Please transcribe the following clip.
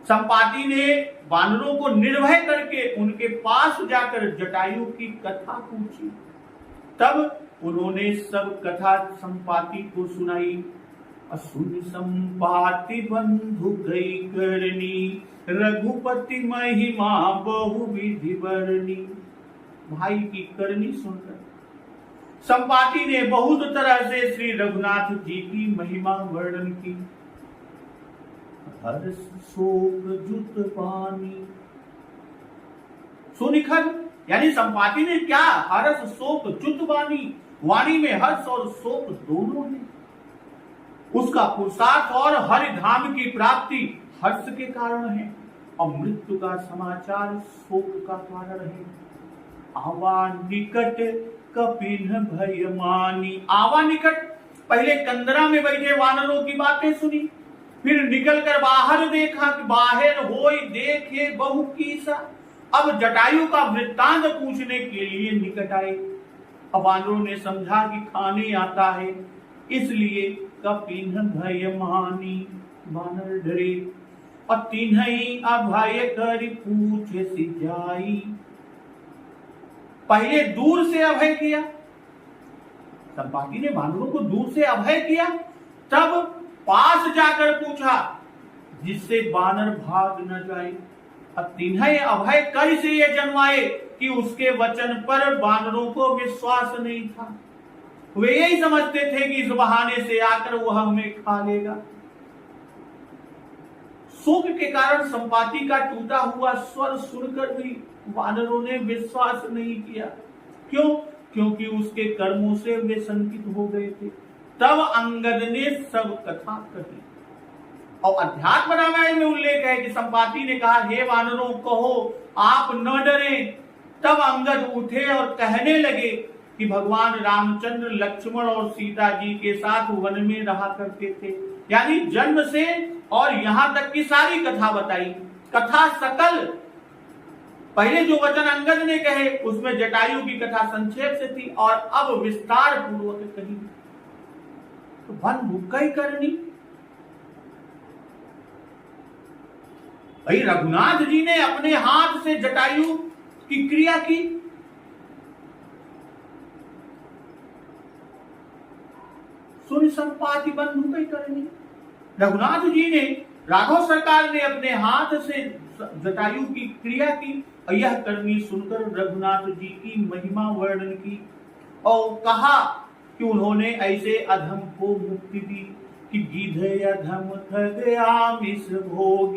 संपाति ने वानरों को निर्भय करके उनके पास जाकर जटायु की कथा पूछी। तब उन्होंने सब कथा संपाति को सुनाई। असुन संपाति बंधु गई करनी, रघुपति महिमा बहु विधि वर्णी। भाई की करनी सुनकर संपाति ने बहुत तरह से श्री रघुनाथ जी की महिमा वर्णन की। हर्ष शोक जुत वाणी, सुनिखर यानी संपाति ने क्या हर्ष शोक जुत वाणी, वाणी में हर्ष और शोक दोनों है। उसका पुरुषार्थ और हरि धाम की प्राप्ति हर्ष के कारण है और मृत्यु का समाचार शोक का कारण है। आवा निकट कपिन भय मानी, आवा निकट पहले कंदरा में बैठे वानरों की बातें सुनी, फिर निकलकर बाहर देखा कि बाहर होई देखे बहु कीसा। अब जटायु का वृत्तांत पूछने के लिए निकट आए। अब वानरों ने समझा कि खाने आता है, इसलिए कपिन भय मानी, वानर डरे और तिन्हई अभय कर पूछे सिजाई। पहले दूर से अभय किया, संपाति ने वानरों को दूर से अभय किया, तब पास जाकर पूछा जिससे वानर भाग न जाए। अब तिन्हई अभय कर से ये जन्माए कि उसके वचन पर वानरों को विश्वास नहीं था। वे यही समझते थे कि इस बहाने से आकर वह हमें खा लेगा। शोक के कारण संपाति का टूटा हुआ स्वर सुनकर भी वानरों ने विश्वास नहीं किया। क्यों? क्योंकि उसके कर्मों से वे शंकित हो गए थे। तब अंगद ने सब कथा कही और अध्यात्म रामायण में उल्लेख है कि संपाति ने कहा, हे वानरों कहो आप न डरें। तब अंगद उठे और कहने लगे कि भगवान रामचंद्र लक्ष्मण और सीता जी के साथ वन में रहा करते थे, यानी जन्म से और यहां तक की सारी कथा बताई। कथा सकल पहले जो वचन अंगद ने कहे उसमें जटायु की कथा संक्षेप से थी और अब विस्तार पूर्वक कही। तो बंधु कई करनी, भाई रघुनाथ जी ने अपने हाथ से जटायु की क्रिया की। सुन संपाति बंधु कई करनी, रघुनाथ जी ने, राघव सरकार ने अपने हाथ से जटायु की क्रिया की और यह करनी सुनकर रघुनाथ जी की महिमा वर्णन की और कहा कि उन्होंने ऐसे अधम को मुक्ति दी कि गिध अधम ठग आमिष भोगी।